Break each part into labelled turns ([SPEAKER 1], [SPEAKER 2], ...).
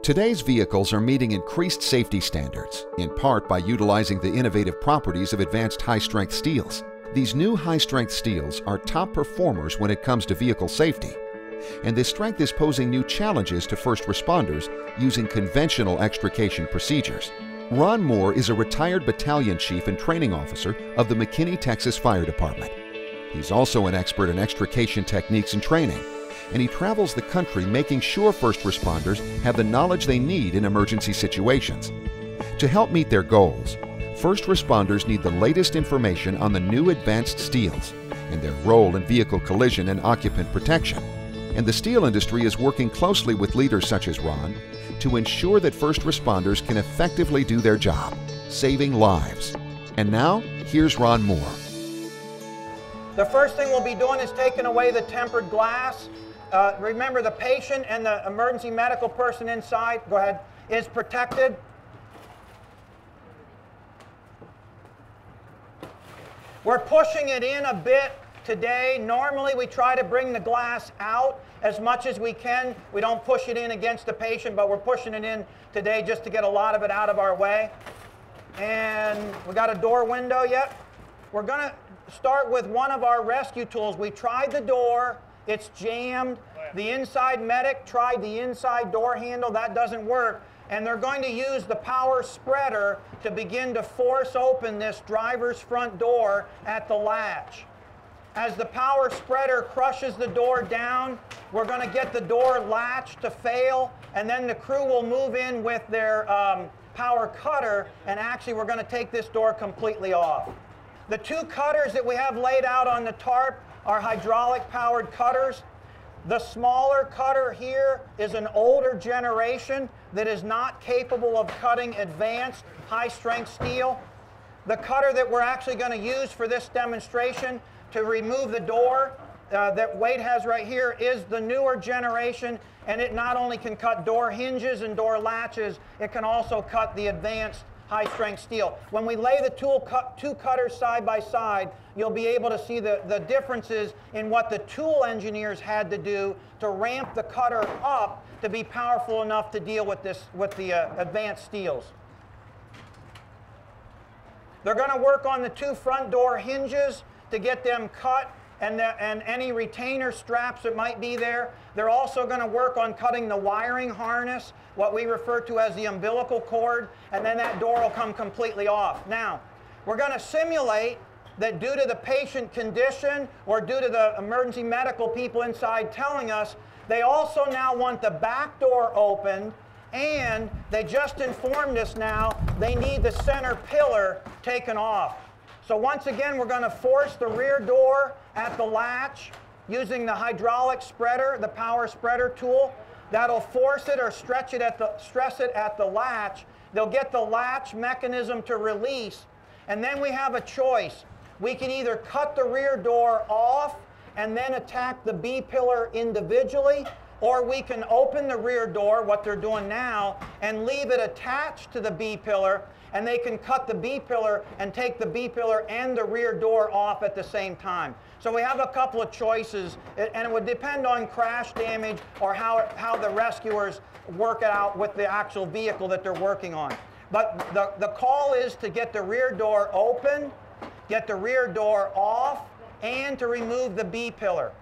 [SPEAKER 1] Today's vehicles are meeting increased safety standards, in part by utilizing the innovative properties of advanced high-strength steels. These new high-strength steels are top performers when it comes to vehicle safety, and this strength is posing new challenges to first responders using conventional extrication procedures. Ron Moore is a retired battalion chief and training officer of the McKinney, Texas Fire Department. He's also an expert in extrication techniques and training, and he travels the country making sure first responders have the knowledge they need in emergency situations. To help meet their goals, first responders need the latest information on the new advanced steels and their role in vehicle collision and occupant protection. And the steel industry is working closely with leaders such as Ron to ensure that first responders can effectively do their job, saving lives. And now, here's Ron Moore.
[SPEAKER 2] The first thing we'll be doing is taking away the tempered glass. Remember, the patient and the emergency medical person inside, go ahead, is protected. We're pushing it in a bit today. Normally we try to bring the glass out as much as we can. We don't push it in against the patient, but we're pushing it in today just to get a lot of it out of our way. And we got a door window yet. We're going to start with one of our rescue tools. We tried the door, it's jammed. The inside medic tried the inside door handle, that doesn't work. And they're going to use the power spreader to begin to force open this driver's front door at the latch. As the power spreader crushes the door down, we're going to get the door latch to fail, and then the crew will move in with their power cutter, and actually we're going to take this door completely off. The two cutters that we have laid out on the tarp are hydraulic powered cutters. The smaller cutter here is an older generation that is not capable of cutting advanced high-strength steel. The cutter that we're actually going to use for this demonstration to remove the door that Wade has right here is the newer generation, and it not only can cut door hinges and door latches, it can also cut the advanced high-strength steel. When we lay the two cutters side by side, you'll be able to see the differences in what the tool engineers had to do to ramp the cutter up to be powerful enough to deal with the advanced steels. They're going to work on the two front door hinges to get them cut, and any retainer straps that might be there. They're also going to work on cutting the wiring harness, what we refer to as the umbilical cord, and then that door will come completely off. Now, we're going to simulate that due to the patient condition or due to the emergency medical people inside telling us, they also now want the back door opened, and they just informed us now they need the center pillar taken off. So once again, we're going to force the rear door at the latch using the hydraulic spreader, the power spreader tool. That'll force it or stress it at the latch. They'll get the latch mechanism to release. And then we have a choice. We can either cut the rear door off and then attack the B-pillar individually, or we can open the rear door, what they're doing now, and leave it attached to the B-pillar, and they can cut the B-pillar and take the B-pillar and the rear door off at the same time. So we have a couple of choices, and it would depend on crash damage or how the rescuers work it out with the actual vehicle that they're working on. But the call is to get the rear door open, get the rear door off, and to remove the B-pillar.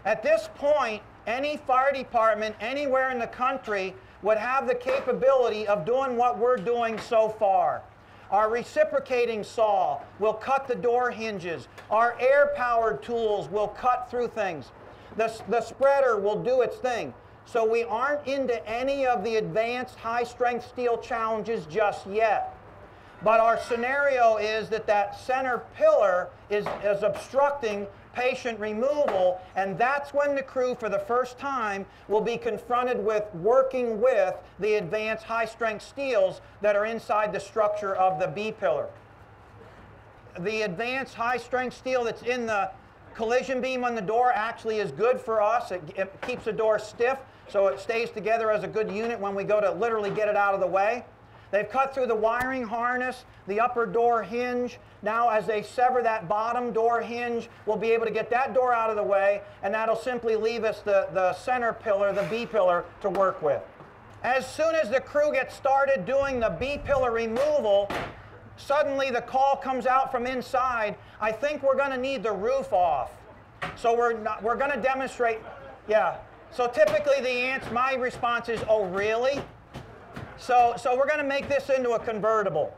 [SPEAKER 2] At this point, any fire department anywhere in the country would have the capability of doing what we're doing so far. Our reciprocating saw will cut the door hinges. Our air-powered tools will cut through things. The spreader will do its thing. So we aren't into any of the advanced high-strength steel challenges just yet. But our scenario is that center pillar is obstructing patient removal, and that's when the crew for the first time will be confronted with working with the advanced high-strength steels that are inside the structure of the B-pillar. The advanced high-strength steel that's in the collision beam on the door actually is good for us. It keeps the door stiff, so it stays together as a good unit when we go to literally get it out of the way. They've cut through the wiring harness, the upper door hinge. Now as they sever that bottom door hinge, we'll be able to get that door out of the way, and that'll simply leave us the center pillar, the B pillar, to work with. As soon as the crew gets started doing the B-pillar removal, suddenly the call comes out from inside, I think we're going to need the roof off. So we're going to demonstrate, yeah. So typically my response is, oh really? So we're going to make this into a convertible.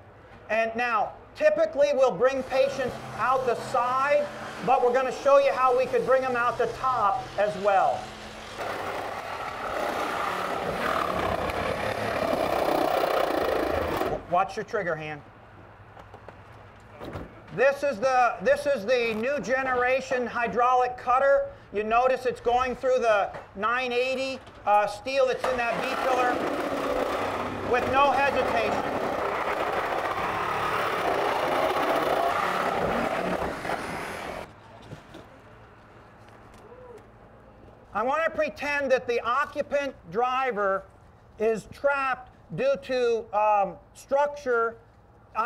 [SPEAKER 2] And now, typically we'll bring patients out the side, but we're going to show you how we could bring them out the top as well. Watch your trigger hand. This is the new generation hydraulic cutter. You notice it's going through the 980 steel that's in that B-pillar with no hesitation. I want to pretend that the occupant driver is trapped due to structure,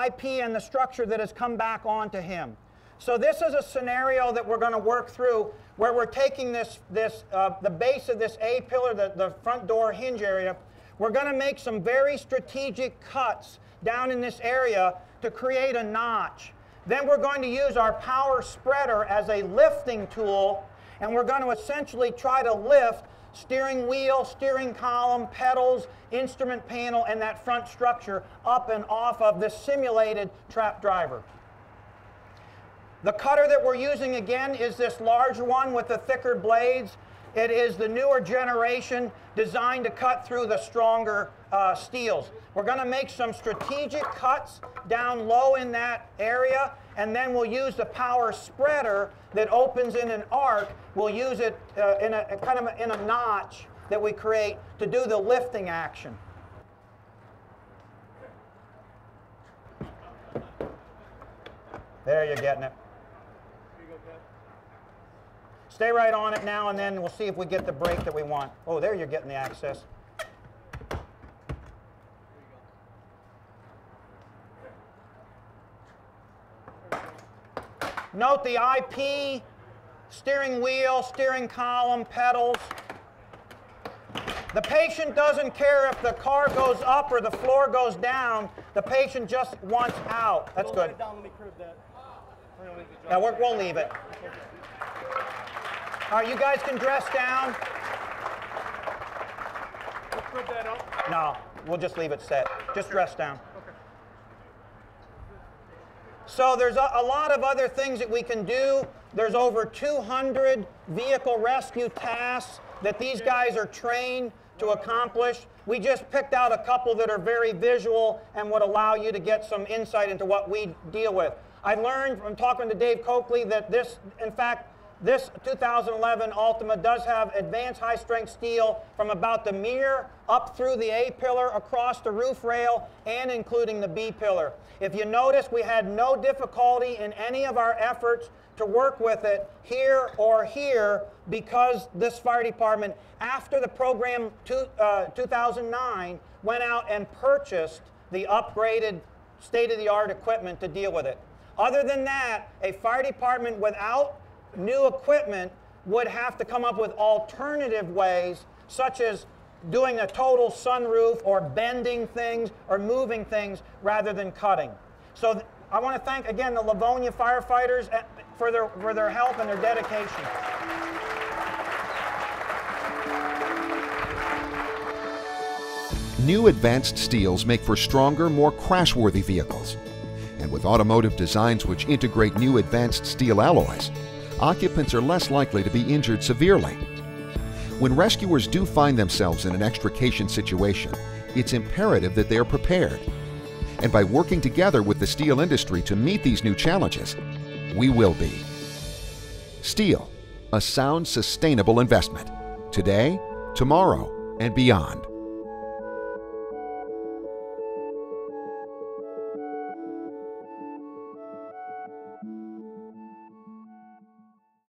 [SPEAKER 2] IP, and the structure that has come back onto him. So this is a scenario that we're going to work through where we're taking the base of this A-pillar, the front door hinge area. We're going to make some very strategic cuts down in this area to create a notch. Then we're going to use our power spreader as a lifting tool, and we're going to essentially try to lift steering wheel, steering column, pedals, instrument panel, and that front structure up and off of this simulated trap driver. The cutter that we're using again is this larger one with the thicker blades. It is the newer generation designed to cut through the stronger steels. We're going to make some strategic cuts down low in that area, and then we'll use the power spreader that opens in an arc. We'll use it in a notch that we create to do the lifting action. There, you're getting it. Stay right on it now, and then we'll see if we get the break that we want. Oh, there you're getting the access. Note the IP, steering wheel, steering column, pedals. The patient doesn't care if the car goes up or the floor goes down. The patient just wants out. That's good. Yeah, we'll leave it. All right, you guys can dress down.
[SPEAKER 3] Let's put that up.
[SPEAKER 2] No, we'll just leave it set. Just dress down.
[SPEAKER 3] Okay.
[SPEAKER 2] So there's a lot of other things that we can do. There's over 200 vehicle rescue tasks that these guys are trained to accomplish. We just picked out a couple that are very visual and would allow you to get some insight into what we deal with. I learned from talking to Dave Coakley that this 2011 Altima does have advanced high-strength steel from about the mirror up through the A-pillar, across the roof rail, and including the B-pillar. If you notice, we had no difficulty in any of our efforts to work with it here or here because this fire department, after the program 2009, went out and purchased the upgraded state-of-the-art equipment to deal with it. Other than that, a fire department without new equipment would have to come up with alternative ways, such as doing a total sunroof or bending things or moving things rather than cutting. So I want to thank again the Livonia firefighters for their help and their dedication.
[SPEAKER 1] New advanced steels make for stronger, more crash-worthy vehicles. And with automotive designs which integrate new advanced steel alloys, occupants are less likely to be injured severely. When rescuers do find themselves in an extrication situation, it's imperative that they are prepared. And by working together with the steel industry to meet these new challenges, we will be. Steel, a sound, sustainable investment. Today, tomorrow, and beyond.